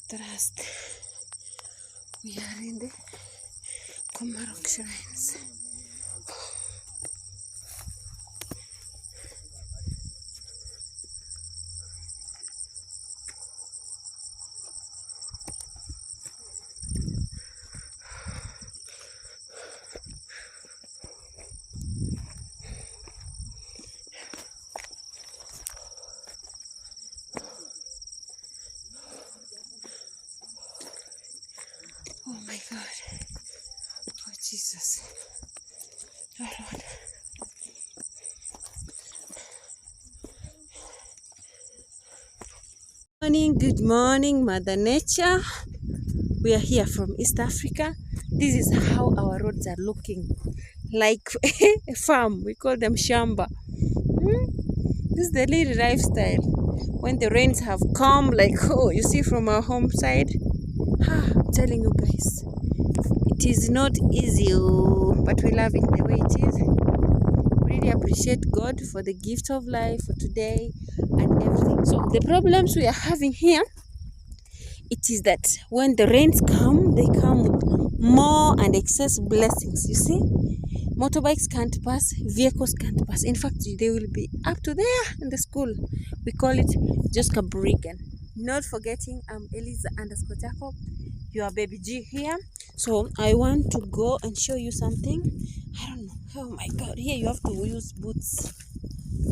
trust. We are in the Komarok shrines. Oh my God. Oh Jesus. Oh Lord. Good morning, Mother Nature. We are here from East Africa. This is how our roads are looking. Like a farm. We call them shamba. This is the little lifestyle. When the rains have come, like, oh, you see from our home side. I'm telling you guys, it is not easy, but we love it the way it is. We really appreciate God for the gift of life for today and everything. So the problems we are having here, it is that when the rains come, they come with more and excess blessings. You see, motorbikes can't pass, vehicles can't pass. In fact, they will be up to there in the school. We call it Joska Briggan. Not forgetting, I'm Eliza_Jacob, your baby G here. So I want to go and show you something. I don't know. Oh my God! Here you have to use boots.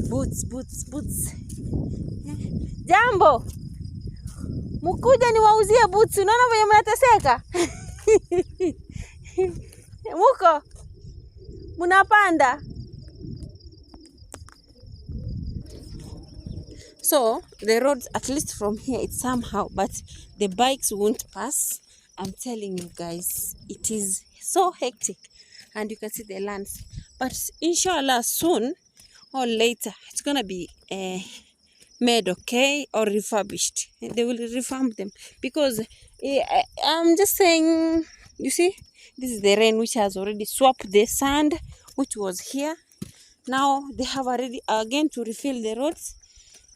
Boots. Jambo, mukuja niwauzie boots. Unaona vile mnateseka? Muko munapanda. So the roads, at least from here, it's somehow, but the bikes won't pass. I'm telling you guys, it is so hectic, and you can see the lands. But inshallah, soon or later, it's gonna be made okay or refurbished. They will refurb them because I'm just saying. You see, this is the rain which has already swapped the sand which was here. Now they have already again to refill the roads.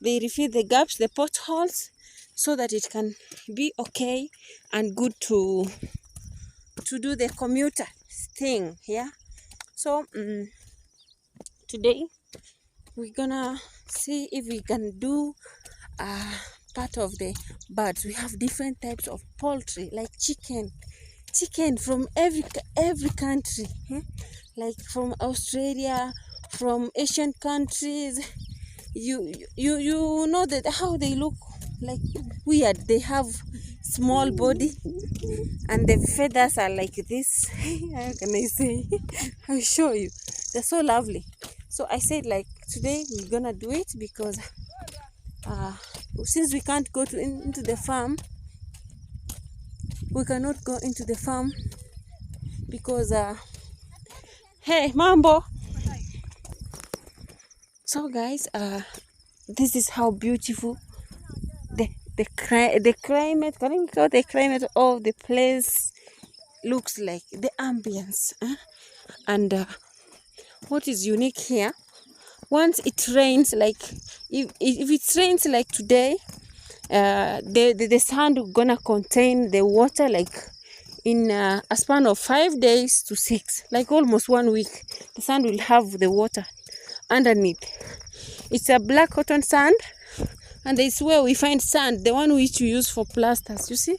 They refill the gaps, the potholes, so that it can be okay and good to do the commuter thing. Yeah. So today we're gonna see if we can do part of the birds. We have different types of poultry, like chicken from every country, like from Australia, from Asian countries. You know that how they look like weird. They have small body and the feathers are like this. How can I say? I'll show you. They're so lovely. So I said, like, today we're gonna do it because since we can't go into the farm, we cannot go into the farm because hey, mambo. So guys, this is how beautiful the climate, can we call the climate of the place looks like, the ambience. And what is unique here, once it rains, like if it rains like today, the sand gonna contain the water like in a span of 5 days to 6, like almost 1 week. The sand will have the water underneath. It's a black cotton sand, and it's where we find sand, the one which we use for plasters. You see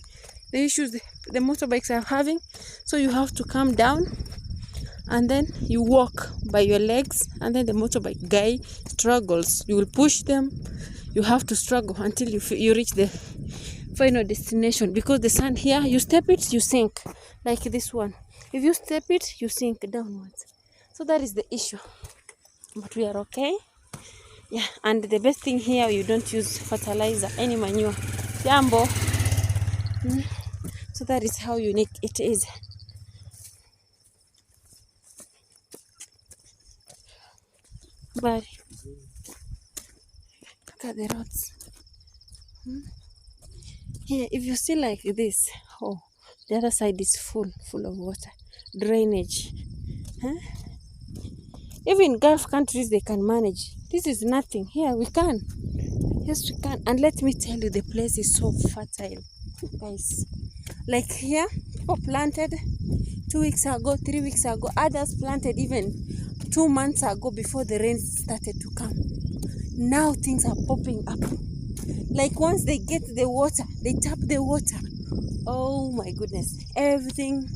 the issues the motorbikes are having. So you have to come down and then you walk by your legs, and then the motorbike guy struggles. You will push them. You have to struggle until you reach the final destination, because the sand here, you step it, you sink, like this one. If you step it, you sink downwards. So that is the issue, but we are okay. Yeah, and the best thing here, you don't use fertilizer, any manure. Jambo. So that is how unique it is. But look at the roads. Here, if you see like this, oh, the other side is full of water, drainage. Even Gulf countries, they can manage. This is nothing. Here we can. Yes, we can. And let me tell you, the place is so fertile, guys. Like here, people planted 2 weeks ago, 3 weeks ago. Others planted even 2 months ago before the rain started to come. Now things are popping up. Like once they get the water, they tap the water. Oh my goodness, everything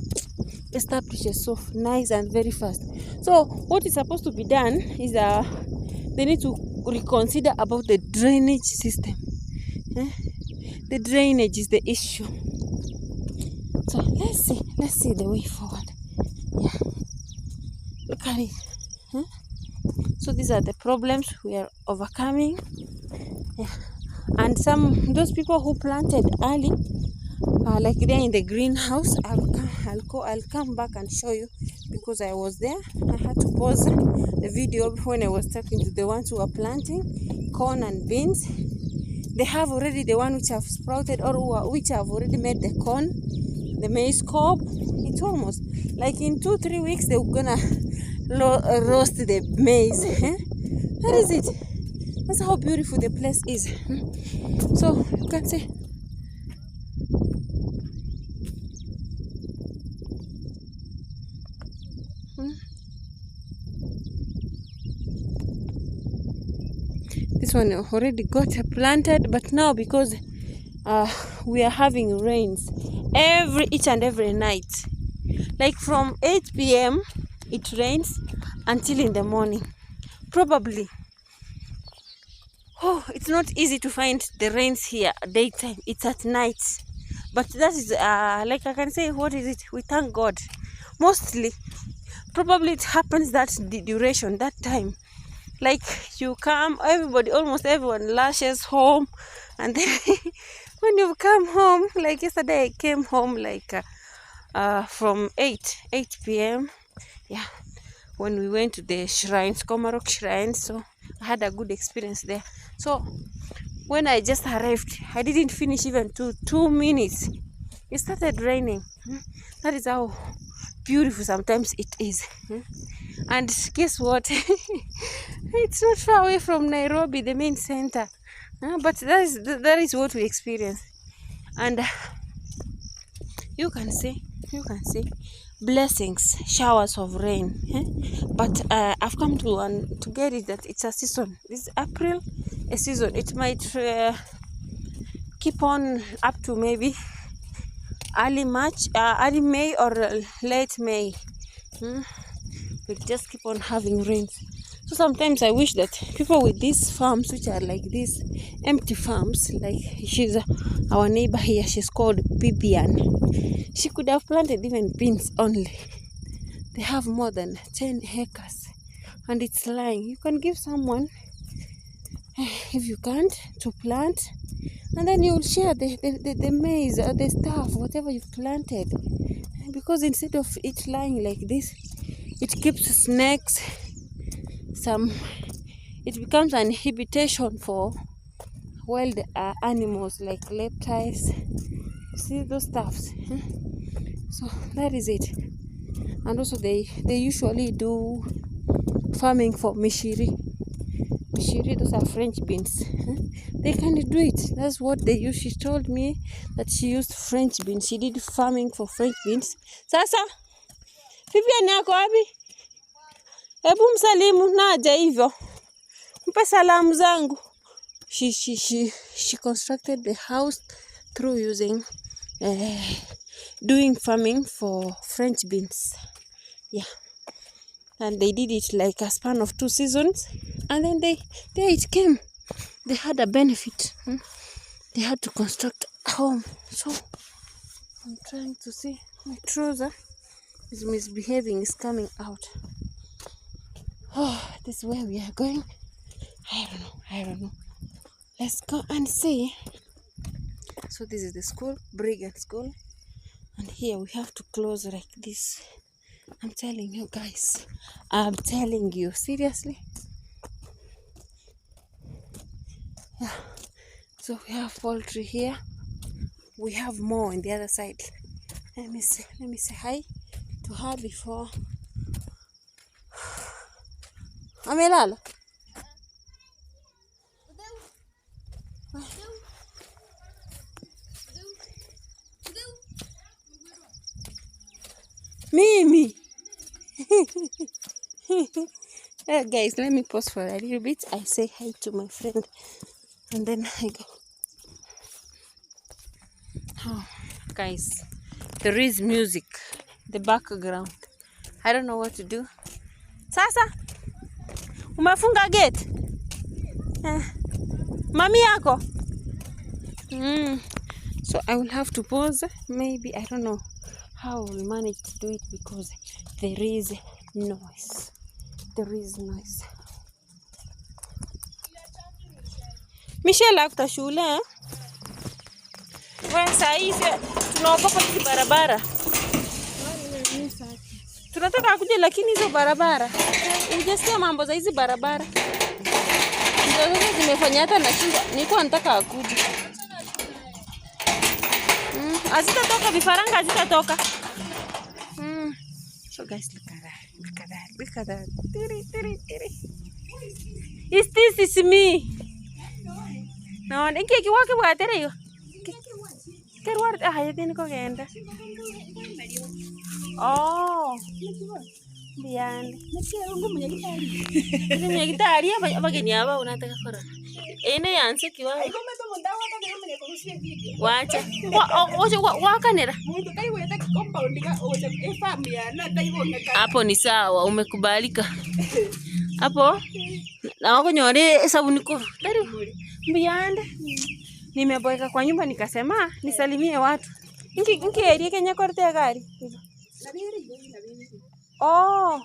establishes so nice and very fast. So what is supposed to be done is they need to reconsider about the drainage system. The drainage is the issue. So let's see the way forward. Yeah, look at it. So these are the problems we are overcoming. Yeah. And those people who planted early, like they're in the greenhouse. I'll come back and show you, because I was there. I had to pause the video when I was talking to the ones who are planting corn and beans. They have already the one which have sprouted, or which have already made the corn, the maize cob. It's almost like in 2-3 weeks they're gonna roast the maize. That is it. That's how beautiful the place is. So you can see. This one already got planted, but now because we are having rains each and every night, like from 8 p.m. it rains until in the morning. Probably, it's not easy to find the rains here daytime. It's at night, but that is like I can say, what is it? We thank God. Mostly, probably it happens that the duration, that time. Like you come, almost everyone lashes home, and then when you come home, like yesterday I came home like from 8 p.m. Yeah, when we went to the shrines, Komarok shrines. So I had a good experience there. So when I just arrived, I didn't finish even 2 minutes. It started raining. That is how beautiful sometimes it is. And guess what? It's not far away from Nairobi, the main center. But that is what we experience. And you can see blessings, showers of rain. But I've come to get it that it's a season. This April, a season. It might keep on up to maybe early May or late May. We just keep on having rains. So sometimes I wish that people with these farms, which are like these empty farms, like she's our neighbor here, she's called Bibian. She could have planted even beans only. They have more than 10 acres and it's lying. You can give someone, if you can't, to plant, and then you will share the maize or the stuff, whatever you've planted. Because instead of it lying like this, it keeps snakes. It becomes an inhibition for wild animals like reptiles. See those stuffs. So that is it. And also they usually do farming for mishiri. Those are French beans. They can do it. That's what they use. She told me that she used French beans. She did farming for French beans. Sasa Pipia nako wapi? Hebu msalimu naja hivyo. Mpe salamu zangu. She constructed the house through using doing farming for French beans. Yeah. And they did it like a span of 2 seasons, and then there it came. They had a benefit. They had to construct a home. So I'm trying to see, my trouser is misbehaving, is coming out. Oh, this is where we are going. I don't know. Let's go and see. So this is the school, Brigade School, and here we have to close like this. I'm telling you guys, I'm telling you seriously. Yeah. So we have poultry here. We have more on the other side. Let me say hi to her before. Amelala. Mimi. Guys, let me pause for a little bit. I say hi to my friend and then I go. Oh, guys, there is music in the background. I don't know what to do. Sasa, umefunga gate? Mami yako? So I will have to pause. Maybe, I don't know how I will manage to do it because there is noise. There is noise. Michelle akuta shule eh? Wewe saa hizi tunaogopa hizi barabara. Tunataka kuja lakini hizo barabara. Unajisikia mambo za hizi barabara. Ndio sasa zimefanya hata nashinda. Nilikuwa nataka akuje. Hazitatoka vifaranga hazitatoka. So guys, look at that. Look at that. Look at that. Tiri. Is me? No, inki kiwake bwatere yo. Kerwar hayatini ko genda. Oh. Biyande. Mwenye gitari abageni aba unataka kora. Ene yanse kiwa. Wacha. Wakanera. Hapo ni sawa, umekubalika. Hapo na wako nyore sabuni ko. Biyande. Nimeboeka kwa nyumba nikasema nisalimie watu. Inki area Kenya korte gari. Oh.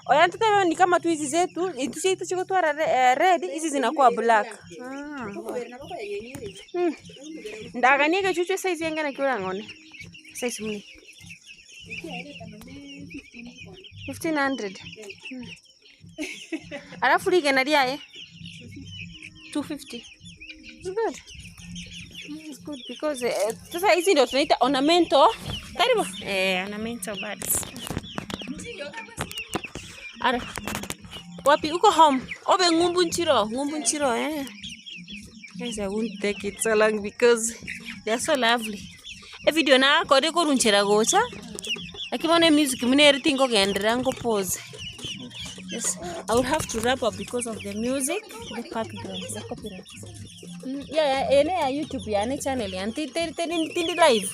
Oya ntatema ni kama tu hizi zetu, hizi chiko tu red, hizi zinakuwa black. Ndaga niga chuchu size yenga na kiura ngone. Size muni. 1500. Alafu lige na dia 250. It's good. It's good because sasa hizi ndio tunaita ornamental. Karibu. Ornamental birds. Ara. Wapi uko home? Obe ngumbu nchiro eh. Guys, I won't take it so long because they are so lovely. A video na kode ko runchera gocha. Akibone music mune everything ko gendera ngo pause. Yes, I will have to wrap up because of the music, the background, the copyright. Yeah, ene YouTube ya ne channel ya tindi live.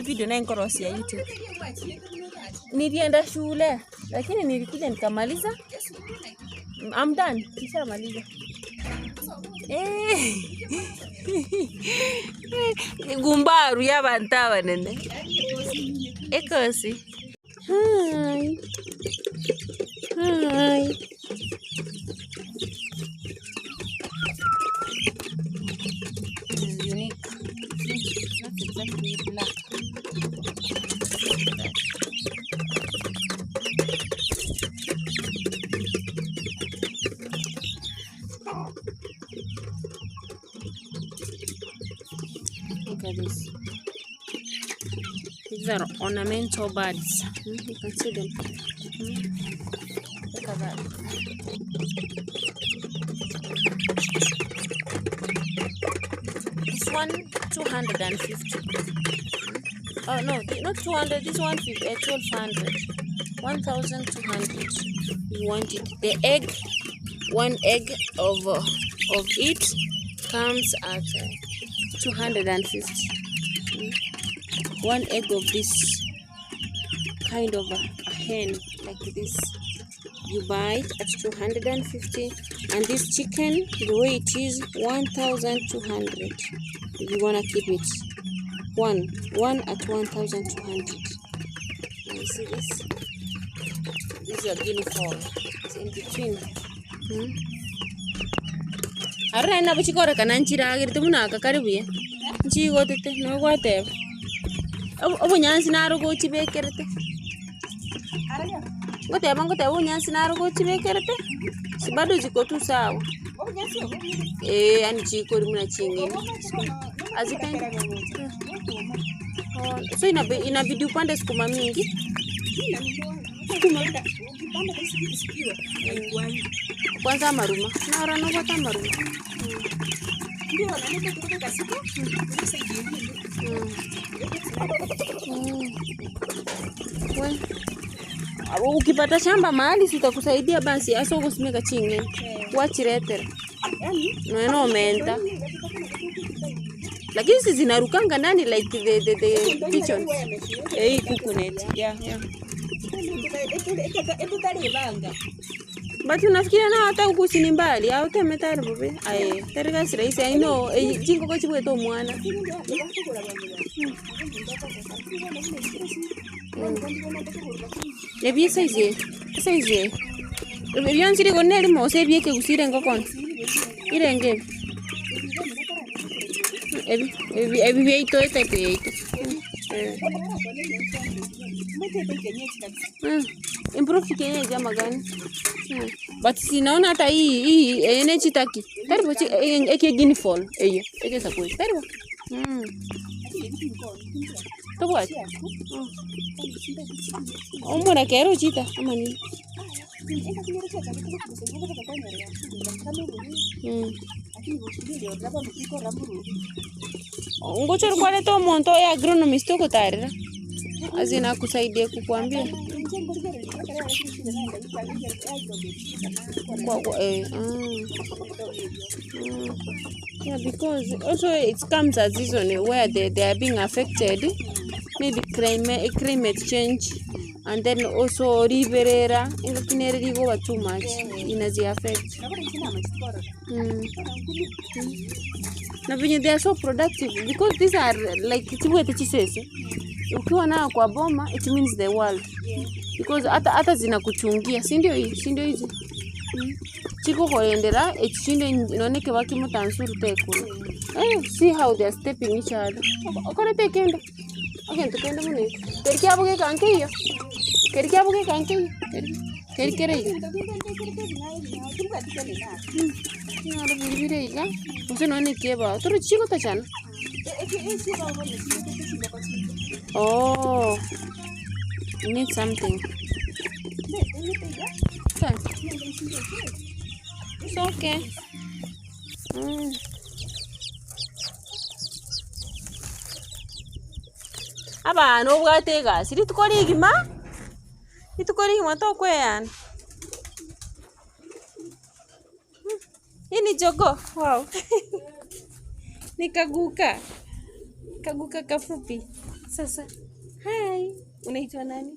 Video na nkorosi ya YouTube. Nilienda shule lakini nilikuja nikamaliza. I'm done. Nishamaliza. Gumbaru y'abantaba nene. Ekosi. Hi. This is unique. Not exactly black. Look at this. These are ornamental birds. You can see them. Look at that. This one 250. Oh no, not 200. This one 1200. 1200. You want it? The egg, one egg of it comes at 250. One egg of this kind of a hen like this, you buy it at 250, and this chicken, the way it is, 1200. If you wanna keep it, one at 1200. You see this? This is a guinea fowl. It's in between. Arra na buchikora kananchira agirte munaka karibu ye. Nchigo tete no gwate. Obo nyansi naro go chibekerete. Ngote bangote obo nyansi naro go chibekerete. Sibado ziko tu sawa. Ani chiko muna chingine. Azipenda. So inabidi upande sukuma mingi. Kwanza maruma. Nara no bata maruma. Ndio wanaleta kutoka kasiko. Ukipata shamba mahali sitakusaidia basi aso kusimeka chinge. Wachireter. No menta. Lakini si zinarukanga ndani like the pigeons. Kukunet. Yeah. But unafikiria na hata huku si mbali au temetari bobe. Terika si rahisi. I know. Jingo kwa chibwe to mwana. Ebi saizi. Ebi ansiri koneli mo se bi ke gusire ngokon. Irenge. Ebi beito ete. Improve kienyeji ama gani? But sinaona hata hii energy taki. Taribo eke guinea fall eyo. Eke sakwe. Taribo. Tobo. Ombona kero chita ama nini? Ngochoro kwale to monto ya agronomist to kotarira. Azina kusaidia kukuambia. Yeah, because also it comes a season where they are being affected. Maybe climate change, and then also riverera ingakinereri go too much inazi affect. Na venye they are so productive because these are like tibwete chisese. Ukiwa na kwa boma it means the world. Because hata zinakuchungia, si ndio hizi. Chiko koendera echinde inoneke wakimo tansuru tekulu. See how they are stepping each other. Okore tekenda. Okay, tukenda mune. Kerkia buke kankeyo. Kerkere. Nara bulibire iga. Use none keba. Toro chiko tachana. Oh. You need something. It's okay. Aba no bwatega siri tukori igima to kweyan. Ini jogo. Wow. Nikaguka kafupi. Sasa. Hi. Unaitwa nani?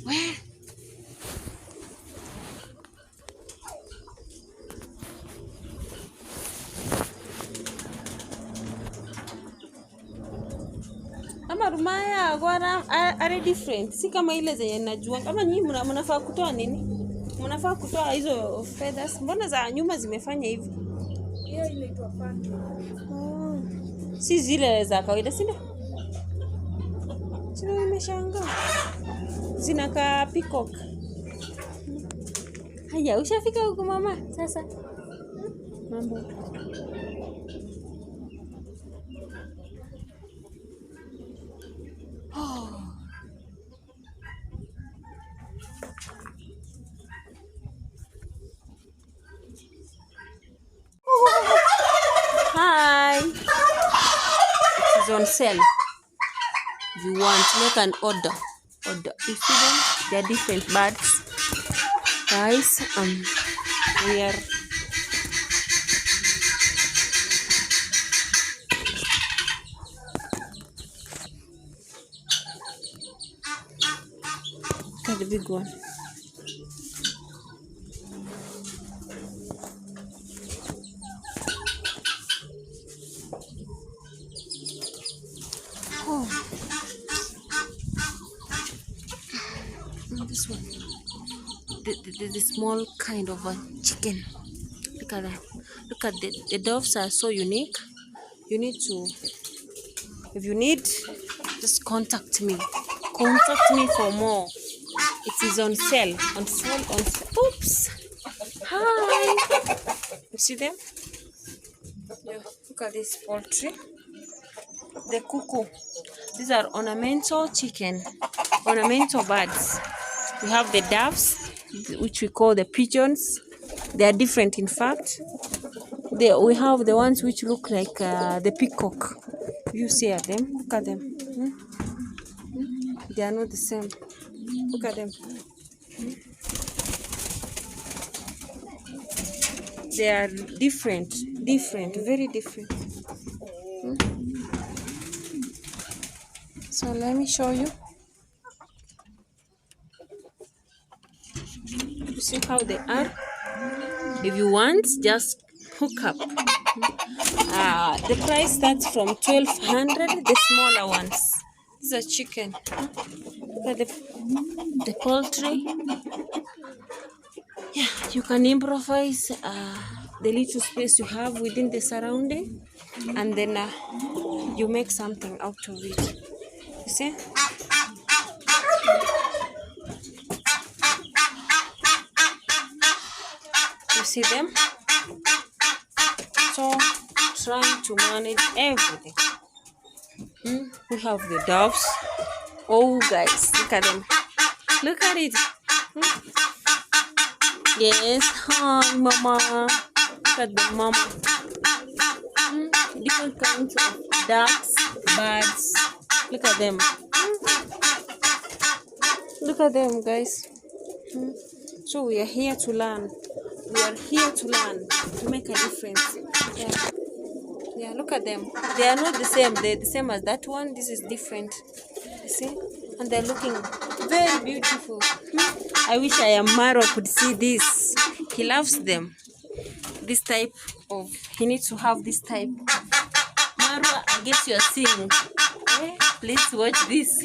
Where? Ama rumaya agora are different. Si kama ile zenye najua. Kama nyinyi mnafaa kutoa nini? Mnafaa kutoa hizo feathers. Mbona za nyuma zimefanya hivi? Hiyo inaitwa phantom. Si zile za kawaida, si ndio? Sio, nimeshangaa. Zinakaa peacock. Haya, ushafika huko mama? Sasa. Mambo. Hi. It is on sale. If you want, make an order. You see them? They are different birds. Guys, we are got the big one. This one, the small kind of a chicken. Look at that. Look at the doves are so unique. You need to, if you need, just contact me. Contact me for more. It is on sale. On sale. Oops. Hi. You see them? Yeah. Look at this poultry. The cuckoo. These are ornamental chicken. Ornamental birds. We have the doves, which we call the pigeons. They are different, in fact. We have the ones which look like the peacock. You see at them. Look at them. They are not the same. Look at them. They are different, very different. So let me show you. You see how they are? If you want, just hook up. The price starts from 1,200, the smaller ones. These are chicken. Look at the poultry. Yeah, you can improvise the little space you have within the surrounding, and then you make something out of it. You see? You see them? So, trying to manage everything. We have the doves. Oh, guys, look at them. Look at it. Yes, hi, mama. Look at the mama. Different kinds of ducks, birds. Look at them. Look at them, guys. So we are here to learn. We are here to learn, to make a difference. Yeah, look at them. They are not the same. They're the same as that one. This is different. You see? And they're looking very beautiful. I wish Maro could see this. He loves them. This type of, he needs to have this type. Maro, I guess you are seeing. Please watch this.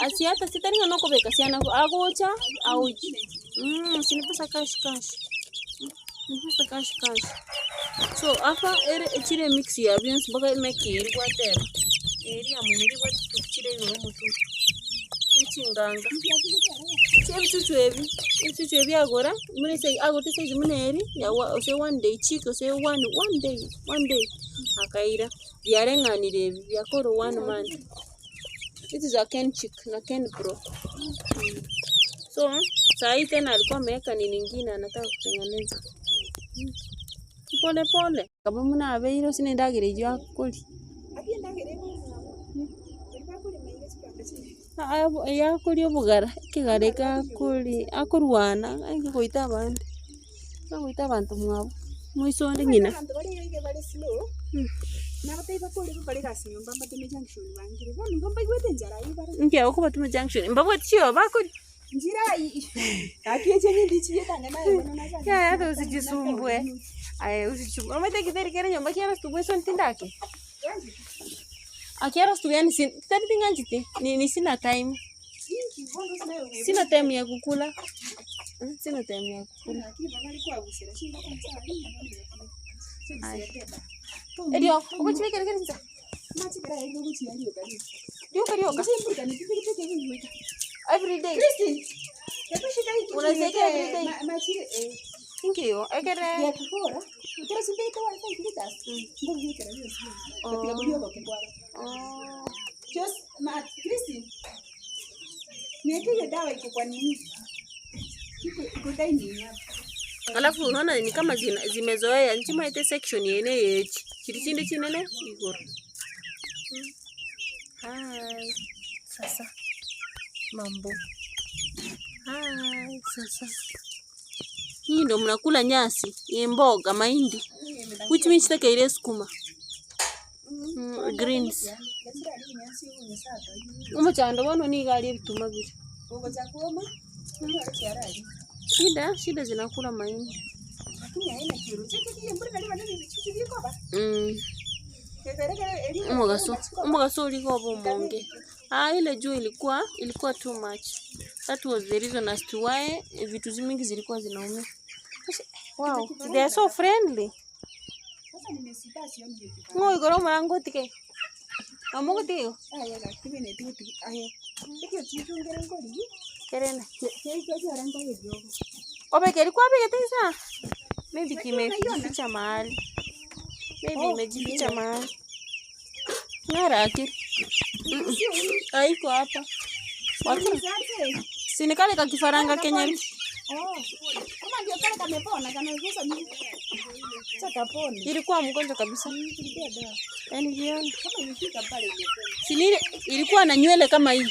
Asiata sitani noko beka siana agocha auji. Sinipasa cash. Nipasa cash. So afa chile mix ya beans baga make iri water. Iri amuniri wat chile yo mutu. Chinganga. Chuchu ebi agora. Mune say agote say muneri ya say one day chick say one day. Akaira. Biarenganire biakoro 1 month. This is a Ken chick na Ken bro. So, saa tena alikuwa ameweka nini nyingine anataka kutengeneza. Pole. Kama muna abeiro sine ndagire jo akuli. Ya kuli obugara kigareka kuli akurwana angikoita abandi. Angikoita abantu mwabo. Muisonde nyina. Nge okuba tume junction mbabwe tiyo bakuri njira akiyeje nyindi chiyetane nayo bona ya usijisumbue usichukue amete kideri kere nyomba kiara stubwe son tindake akiara stubwe yani tadi tinganjiti ni sina time ya kukula Edio, uko chiwe kere nza. Yoga. Every day. Unazeka every day. Thank you. Ekere. Just Christine. Nieke dawa iko kwa nini? Iko daini hapa. Alafu unaona ni kama zimezoea nchima ite section yene yechi. Chirichinde chinene igoro. Hi. Sasa. Mambo. Hi. Sasa. Hii ndo mnakula nyasi, mboga, mahindi. Which means take ile sukuma. Greens. Umachando wano ni gali bituma biri. Uko cha kuoma? Shida zinakula mahindi. Umugaso uliko bomonge. Ile juu ilikuwa too much. That was the reason as to why vitu mingi zilikuwa zinaumia. Wow, they are so friendly. Sasa nimesita sioni kitu. Ngoi goro marango tike. Amongo tio. Kibene tiki. Tiki tichungera ngori. Kerena. Tiki arango yogo. Obe keri kwa bege tisa. Maybe kimeficha mahali. Maybe imejificha mahali. Ngara akili. Haiko hapa. Wacha. Sinikale ka kifaranga Kenya. Kama ndio kale kamepona kanagusa nini? Sasa pone. Ilikuwa mgonjwa kabisa. Nilipia dawa. Yaani jioni. Kama ilifika pale imepona. Sinile ilikuwa na nywele kama hii.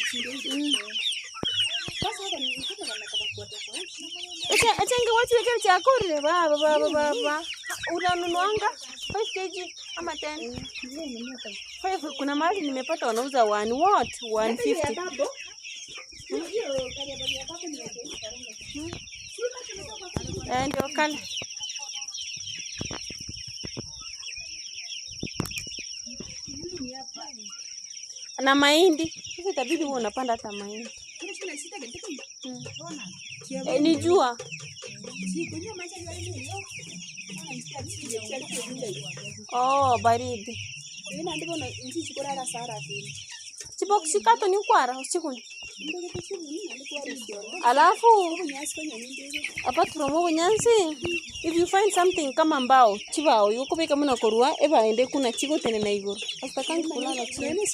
Sasa hapa ni kama nataka kuwa tofauti. Acha ingewachi weke chakula baba. Unanunuanga 5 kg ama 10? Ndio kuna mahali nimepata wanauza 1 what 150. Ndio kale. Na mahindi. Sasa itabidi wewe unapanda hata mahindi. Nijua. Oh, baridi. Chiboksi kato ni kwara usiku. Alafu apart from bunyansi, if you find something kama mbao chibao yuko beka muna korua eba ende kuna chiko tene na igoro asitakangi kulala chini.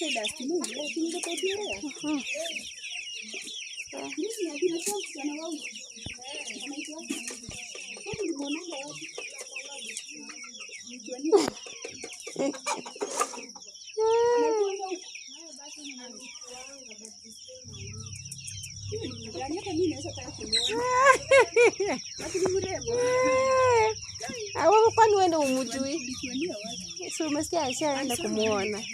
Awa kwani wende umujui? Si umesikia ashaenda kumuona.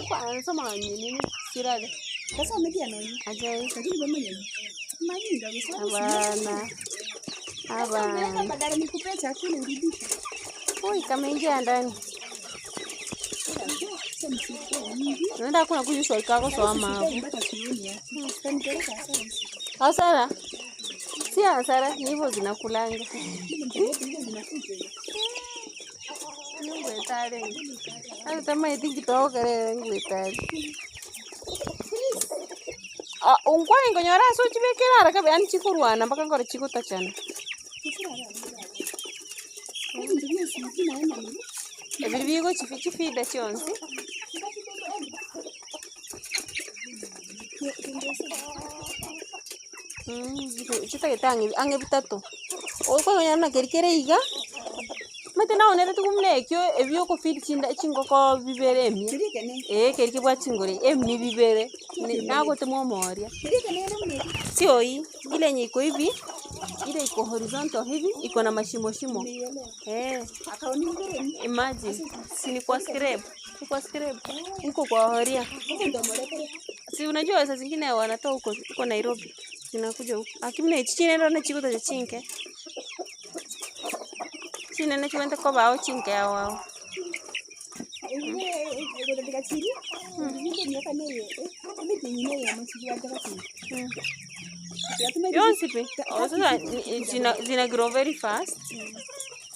Kwa anasema nini? Sirale. Sasa amedia nani? Ajai. Lakini mama nini? Manyinga Hapana. Hapana. Badala nikupe chakula urudishe. Oi, kameingia ndani. Nenda kuna kujishwa kako sawa mavu. Hasara. Si hasara, ni hivyo zinakulanga. Ngwetare. Hata kama itingi toka leo ngwetare. Ungwani ngonyora so chibekera araka be anchi kurwana mpaka ngore chiko tachana. Ebiri bigo chifida chonsi. Chita getangi ange bitatu. Oko ngonyana kerikere iga. Mate na onere tukumne kyo ebyo ko feed chinda chingoko bibere emi. Kerike bwa chingore emi bibere. Nago temo moria. Sio hii ile yenye iko hivi. Ile iko horizontal hivi iko na mashimo shimo. Imagine si kwa scrape. Kwa scrape. Niko kwa horia. Si unajua saa zingine wanatoa huko Nairobi. Zinakuja huko. Akimne chichine ndo na chikuta cha chinke. Chine na chiwenda kwa bao chinke wao. Yonsipi. Sasa zina grow very fast.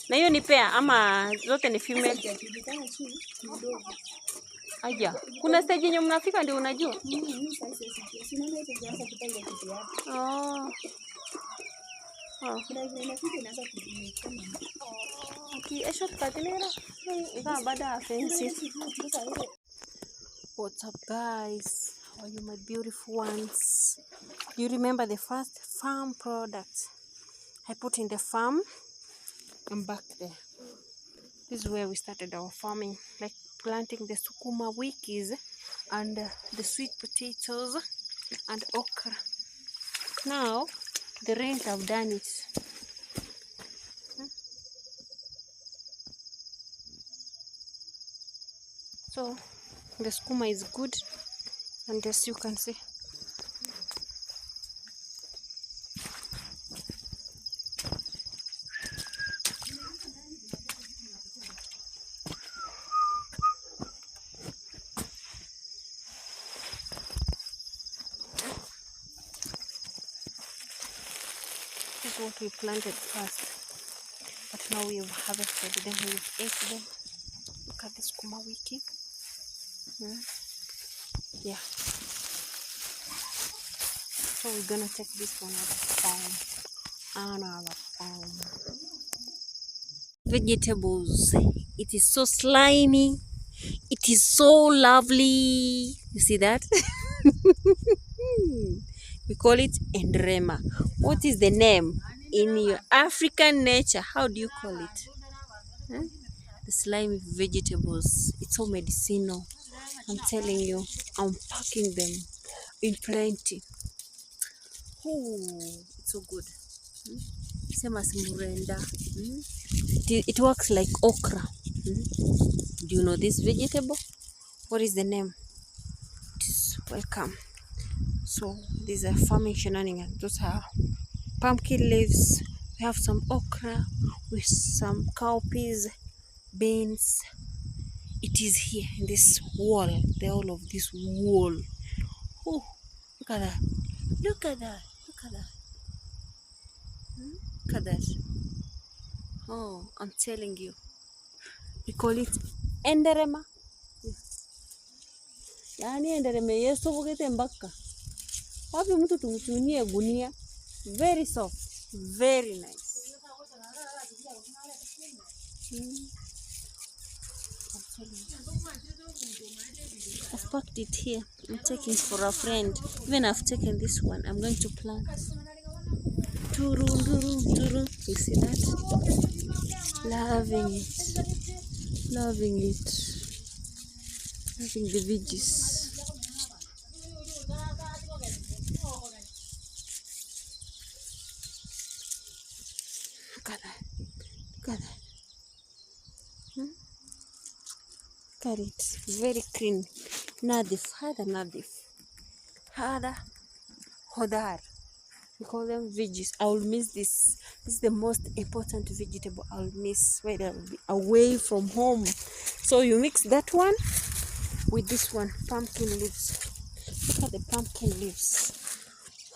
Na hiyo ni pair ama zote ni female? Aja. Kuna stage yenye mnafika ndio unajua? Oh. What's up guys? How are you my beautiful ones? Do you remember the first farm product I put in the farm? I'm back there. This is where we started our farming, like planting the sukuma wikis and the sweet potatoes and okra. Now the rains have done it. So the sukuma is good, and as you can see, this is what we planted first, but now we have harvested them, we've ate them. Look at this sukuma wiki. Yeah. So we're gonna take this one out of the farm. Another farm. vegetables. It is so slimy. It is so lovely. You see that? We call it endrema. What is the name in your African nature? How do you call it? Huh? The slimy vegetables. It's so medicinal. I'm telling you, I'm packing them in plenty. Oh, it's so good. Same as murenda. It works like okra. Do you know this vegetable? What is the name? Welcome. So these are farming shenanigans. Those are pumpkin leaves. We have some okra with some cowpeas, beans. It is here in this wall. The whole of this wall. Oh, look at that. Look at that. Look at that. Look at that. Oh, I'm telling you. We call it enderema. Yani endereme yeso bugete mbaka. Wapi mtu tumchunie gunia. Very soft. Very nice. I've packed it here. I'm taking it for a friend. Even I've taken this one. I'm going to plant. Turu, turu, turu. You see that? Loving it. Loving it. Loving the veggies. Look at that. Look at that. Look at it. Very clean. Nadif. Hada nadif. Hada hodar. We call them veggies. I will miss this. This is the most important vegetable I'll miss when I'll be away from home. So you mix that one with this one, pumpkin leaves. Look at the pumpkin leaves.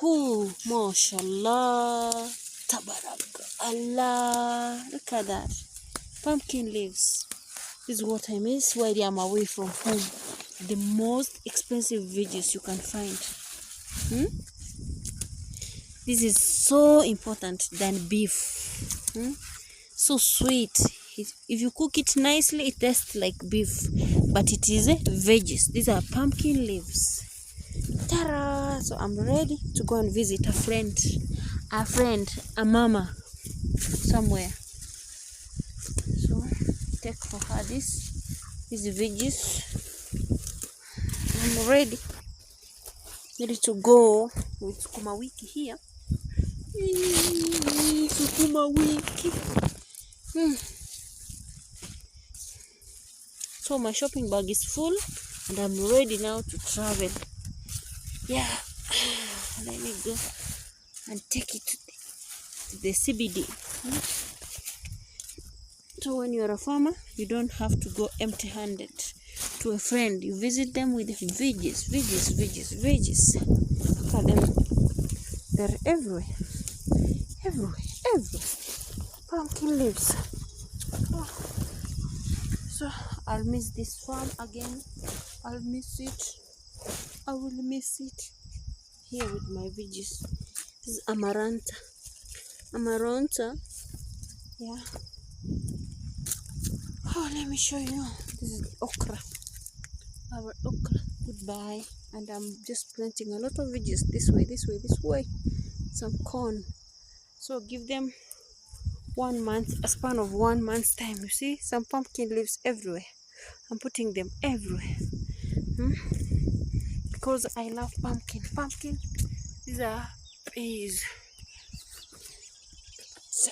Ooh, mashallah. Tabarak Allah. Look at that. Pumpkin leaves. This is what I miss while I'm away from home. The most expensive veggies you can find. This is so important than beef. So sweet. If you cook it nicely, it tastes like beef. But it is veggies. These are pumpkin leaves. Ta-da! So I'm ready to go and visit a friend, a mama somewhere. So take for her these veggies. I'm ready to go with sukuma wiki here. Sukuma wiki. So my shopping bag is full and I'm ready now to travel. Yeah, let me go and take it to the CBD. So when you're a farmer, you don't have to go empty-handed to a friend. You visit them with veggies. Look at them. They're everywhere. Pumpkin leaves. Oh. So I'll miss this farm again. I'll miss it. I will miss it. Here with my veggies. This is amaranth. Yeah. Oh, let me show you. This is okra. Our okra. Goodbye. And I'm just planting a lot of veggies this way. Some corn. So give them 1 month, a span of 1 month's time. You see some pumpkin leaves everywhere. I'm putting them everywhere. Because I love pumpkin. These are peas. So